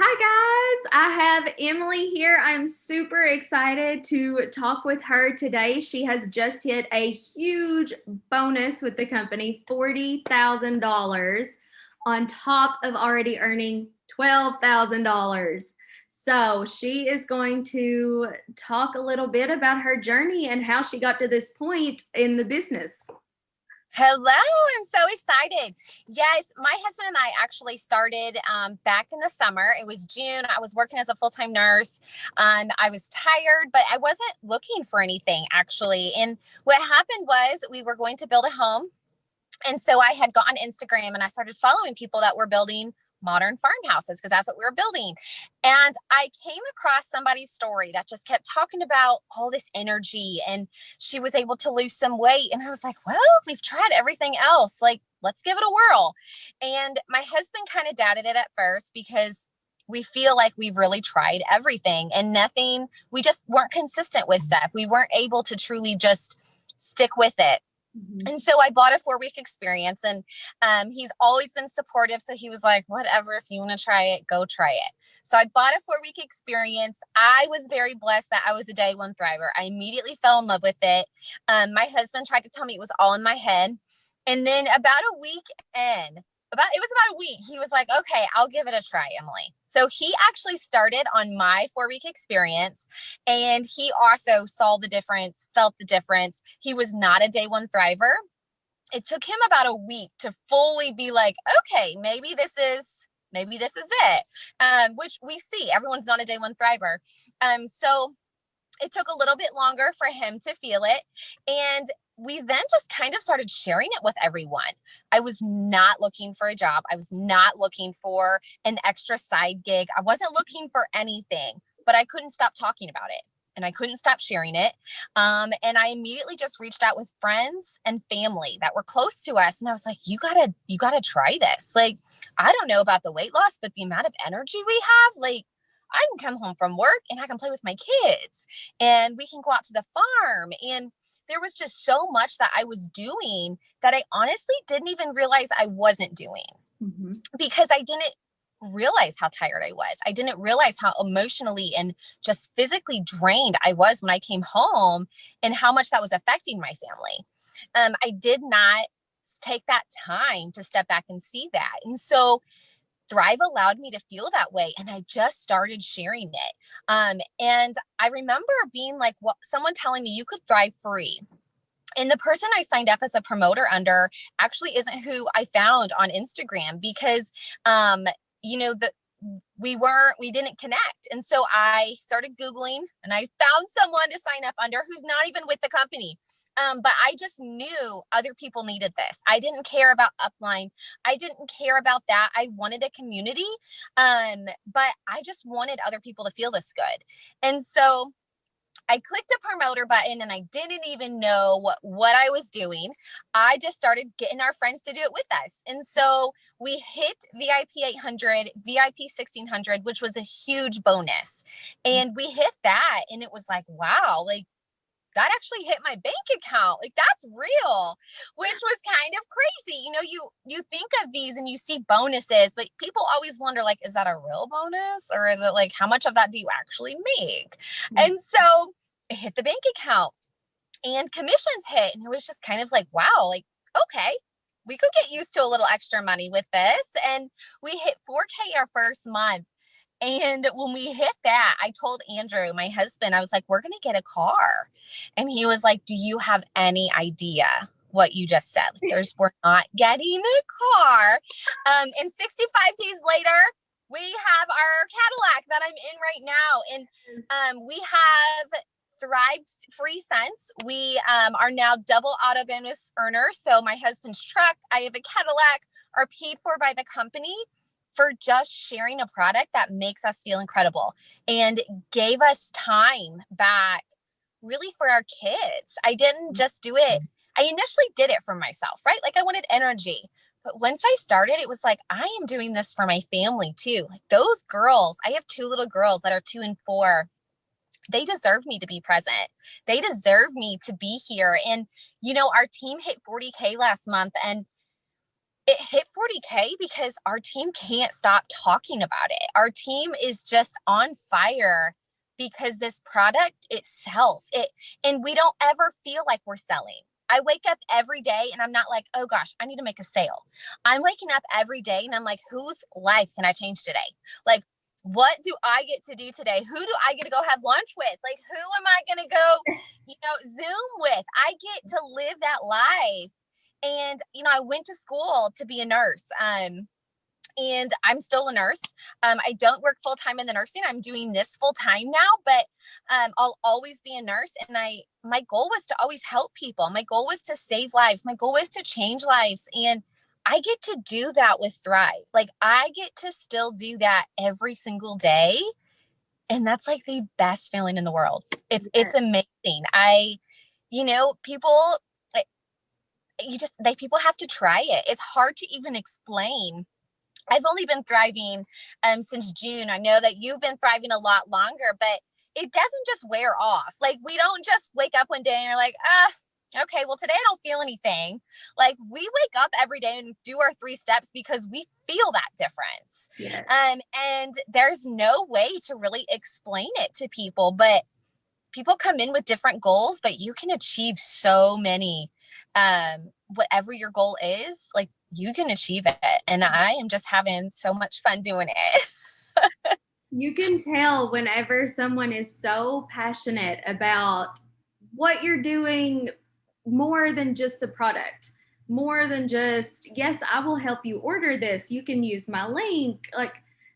Hi guys, I have Emilee here. I'm super excited to talk with her today. She has just hit a huge bonus with the company, $40,000 on top of already earning $12,000. So she is going to talk a little bit about her journey and how she got to this point in the business. Hello, I'm so excited. Yes, my husband and I actually started back in the summer. It was June. I was working as a full-time nurse. I was tired, but I wasn't looking for anything actually. And what happened was we were going to build a home. And so I had got on Instagram and I started following people that were building modern farmhouses because that's what we were building. And I came across somebody's story that just kept talking about all this energy and she was able to lose some weight. And I was like, well, we've tried everything else. Like, let's give it a whirl. And my husband kind of doubted it at first because we feel like we've really tried everything and nothing, we just weren't consistent with stuff. We weren't able to truly just stick with it. And so I bought a 4-week experience and he's always been supportive. So he was like, whatever, if you want to try it, go try it. So I bought a 4-week experience. I was very blessed that I was a day one thriver. I immediately fell in love with it. My husband tried to tell me it was all in my head. And then about a week in, it was about a week, he was like, okay, I'll give it a try, Emilee. So he actually started on my 4-week experience and he also saw the difference, felt the difference. He was not a day one thriver. It took him about a week to fully be like, okay, maybe this is it. Which we see everyone's not a day one thriver. So it took a little bit longer for him to feel it. And we then just kind of started sharing it with everyone. I was not looking for a job. I was not looking for an extra side gig. I wasn't looking for anything, but I couldn't stop talking about it and I couldn't stop sharing it. And I immediately just reached out with friends and family that were close to us. And I was like, you gotta try this. Like, I don't know about the weight loss, but the amount of energy we have, like, I can come home from work and I can play with my kids and we can go out to the farm. And there was just so much that I was doing that I honestly didn't even realize I wasn't doing because I didn't realize how tired I was. I didn't realize how emotionally and just physically drained I was when I came home and how much that was affecting my family. I did not take that time to step back and see that. And so Thrive allowed me to feel that way. And I just started sharing it. And I remember being like, well, someone telling me you could thrive free. And the person I signed up as a promoter under actually isn't who I found on Instagram because, you know, we didn't connect. And so I started Googling and I found someone to sign up under who's not even with the company. But I just knew other people needed this. I didn't care about upline. I didn't care about that. I wanted a community. But I just wanted other people to feel this good. And so I clicked a promoter button and I didn't even know what I was doing. I just started getting our friends to do it with us. And so we hit VIP 800, VIP 1600, which was a huge bonus. And we hit that and it was like, wow, like that actually hit my bank account. Like that's real, which was kind of crazy. You know, you think of these and you see bonuses, but people always wonder like, is that a real bonus or is it like, how much of that do you actually make? And so it hit the bank account and commissions hit. And it was just kind of like, wow, like, okay, we could get used to a little extra money with this. And we hit 4K our first month. And when we hit that, I told Andrew, my husband, I was like, we're going to get a car. And he was like, do you have any idea what you just said? Like, we're not getting a car. And 65 days later, we have our Cadillac that I'm in right now. And we have thrived free cents. We are now double auto bonus earners. So my husband's truck, I have a Cadillac, are paid for by the company for just sharing a product that makes us feel incredible and gave us time back really for our kids. I didn't just do it. I initially did it for myself, right? Like I wanted energy. But once I started, it was like, I am doing this for my family too. Like those girls, I have 2 little girls that are 2 and 4. They deserve me to be present. They deserve me to be here. And, you know, our team hit 40K last month and It hit 40K because our team can't stop talking about it. Our team is just on fire because this product, it sells it, and we don't ever feel like we're selling. I wake up every day and I'm not like, oh gosh, I need to make a sale. I'm waking up every day and I'm like, whose life can I change today? Like, what do I get to do today? Who do I get to go have lunch with? Like, who am I going to go, Zoom with? I get to live that life. And, I went to school to be a nurse. And I'm still a nurse. I don't work full time in the nursing. I'm doing this full time now, but I'll always be a nurse. And my goal was to always help people. My goal was to save lives. My goal was to change lives. And I get to do that with Thrive. Like, I get to still do that every single day. And that's like the best feeling in the world. It's amazing. People, people have to try it. It's hard to even explain. I've only been thriving since June. I know that you've been thriving a lot longer, but it doesn't just wear off. Like, we don't just wake up one day and are like, okay, well, today I don't feel anything. Like, we wake up every day and do our 3 steps because we feel that difference. Yes. And there's no way to really explain it to people, but people come in with different goals, but you can achieve so many. Whatever your goal is, like, you can achieve it. And I am just having so much fun doing it. You can tell whenever someone is so passionate about what you're doing, more than just the product, more than just, yes, I will help you order this. You can use my link. Like,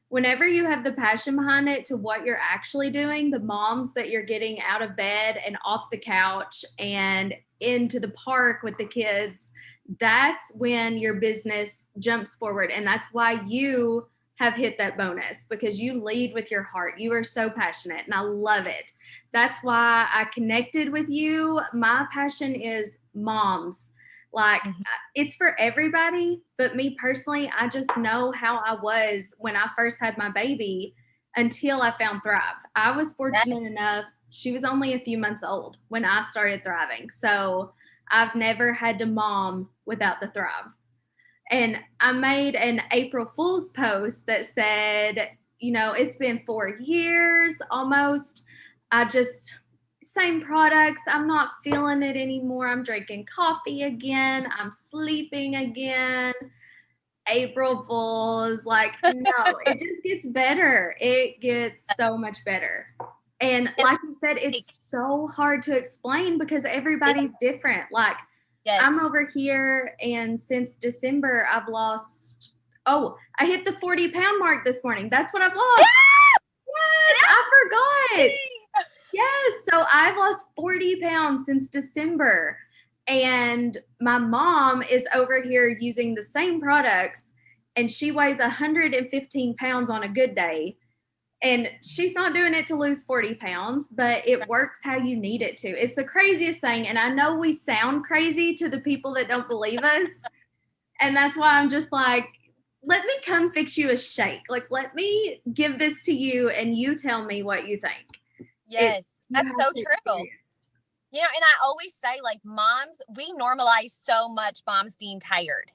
whenever you have the passion behind it to what you're actually doing, the moms that you're getting out of bed and off the couch and into the park with the kids, that's when your business jumps forward. And that's why you have hit that bonus, because you lead with your heart. You are so passionate and I love it. That's why I connected with you. My passion is moms. Like, it's for everybody, but me personally, I just know how I was when I first had my baby until I found Thrive. I was fortunate enough, she was only a few months old when I started thriving. So I've never had to mom without the Thrive. And I made an April Fool's post that said, it's been 4 years almost. Same products. I'm not feeling it anymore. I'm drinking coffee again. I'm sleeping again. April Fool's, like, no, it just gets better. It gets so much better. And like you said, it's so hard to explain because everybody's different. Like, yes. I'm over here, and since December, I've lost, I hit the 40-pound mark this morning. That's what I've lost. Yes, I forgot. Yes, so I've lost 40 pounds since December. And my mom is over here using the same products, and she weighs 115 pounds on a good day. And she's not doing it to lose 40 pounds, but it works how you need it to. It's the craziest thing. And I know we sound crazy to the people that don't believe us. And that's why I'm just like, let me come fix you a shake. Like, let me give this to you and you tell me what you think. Yes, that's so true. And I always say, like, moms, we normalize so much moms being tired.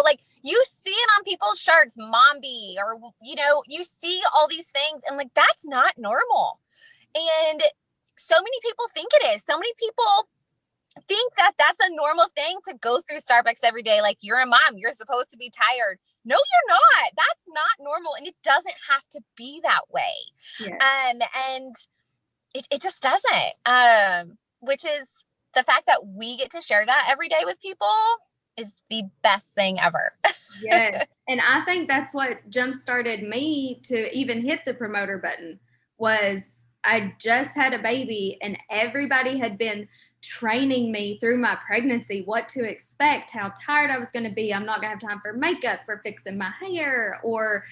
Like, you see it on people's shirts, mom bee, or, you see all these things, and, like, that's not normal. And so many people think it is. So many people think that that's a normal thing to go through Starbucks every day. Like, you're a mom, you're supposed to be tired. No, you're not. That's not normal. And it doesn't have to be that way. Yes. And it just doesn't. Which is the fact that we get to share that every day with people is the best thing ever. Yes. And I think that's what jump-started me to even hit the promoter button. Was I just had a baby, and everybody had been training me through my pregnancy, what to expect, how tired I was going to be. I'm not going to have time for makeup, for fixing my hair, or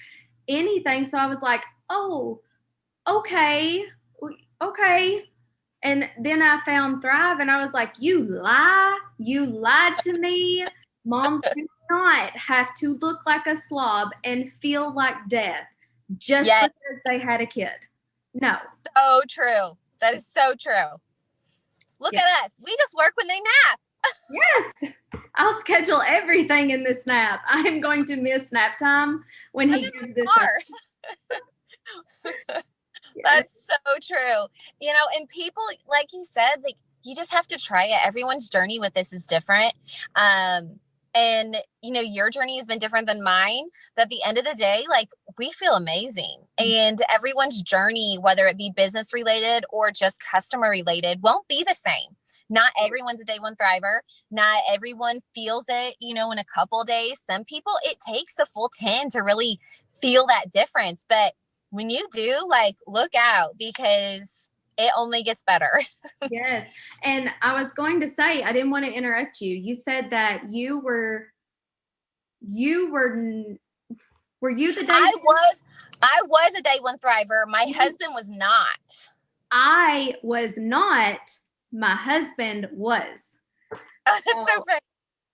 anything. So I was like, oh, okay. And then I found Thrive, and I was like, you lied to me. Moms do not have to look like a slob and feel like death just because they had a kid. No. So true. That is so true. Look at us. We just work when they nap. Yes, I'll schedule everything in this nap. I am going to miss nap time when I'm he in gives the this up. car. Yes. That's so true. And people, like you said, like you just have to try it. Everyone's journey with this is different. And your journey has been different than mine. But at the end of the day, like we feel amazing. And everyone's journey, whether it be business related or just customer related, won't be the same. Not everyone's a day one thriver. Not everyone feels it, in a couple days. Some people, it takes a full 10 to really feel that difference. But when you do, like, look out because it only gets better. Yes. And I was going to say, I didn't want to interrupt you. You said that were you the day? I was a day one thriver. My husband was not. I was not. My husband was. That's So so funny.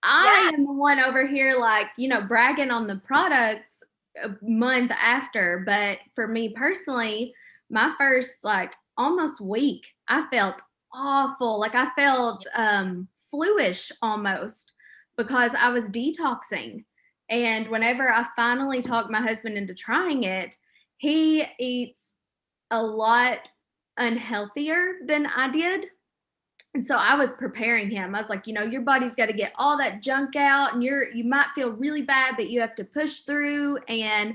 I Yeah. am the one over here, like, bragging on the products a month after. But for me personally, my first, like, almost week, I felt awful. Like, I felt fluish almost because I was detoxing. And whenever I finally talked my husband into trying it, he eats a lot unhealthier than I did. And so I was preparing him. I was like, your body's got to get all that junk out, and you might feel really bad, but you have to push through. And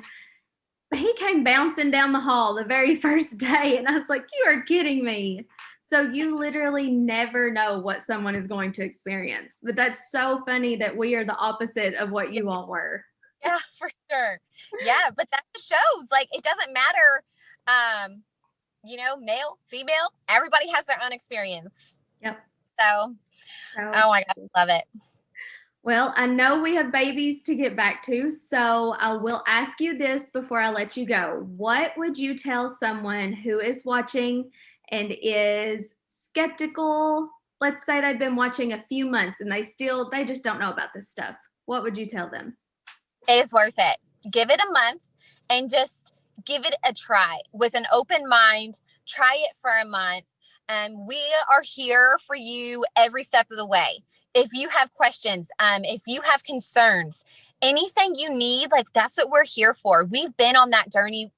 he came bouncing down the hall the very first day, and I was like, you are kidding me. So you literally never know what someone is going to experience. But that's so funny that we are the opposite of what you all were. Yeah, for sure. Yeah, but that shows like it doesn't matter, male, female, everybody has their own experience. Yep. So, So oh my God, I love it. well, I know we have babies to get back to, so I will ask you this before I let you go. What would you tell someone who is watching and is skeptical? Let's say they've been watching a few months and they just don't know about this stuff. What would you tell them? It is worth it. Give it a month and just give it a try with an open mind. Try it for a month. And we are here for you every step of the way. If you have questions, if you have concerns, anything you need, like that's what we're here for. We've been on that journey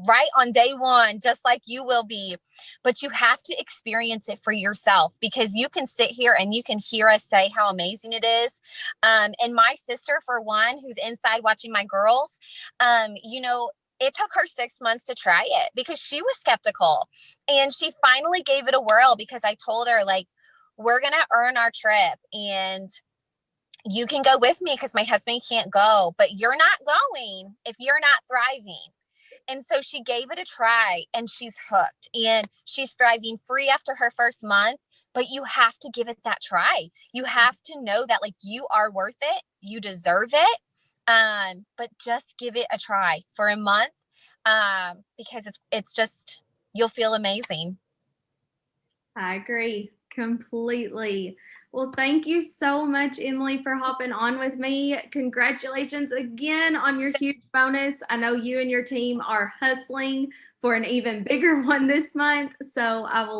right on day one, just like you will be. But you have to experience it for yourself because you can sit here and you can hear us say how amazing it is. And my sister, for one, who's inside watching my girls, it took her 6 months to try it because she was skeptical. And she finally gave it a whirl because I told her, like, we're going to earn our trip and you can go with me because my husband can't go, but you're not going if you're not thriving. And so she gave it a try and she's hooked and she's thriving free after her first month. But you have to give it that try. You have to know that like you are worth it. You deserve it. But just give it a try for a month because it's just, you'll feel amazing. I agree completely. Well, thank you so much, Emilee, for hopping on with me. Congratulations again on your huge bonus. I know you and your team are hustling for an even bigger one this month. So I will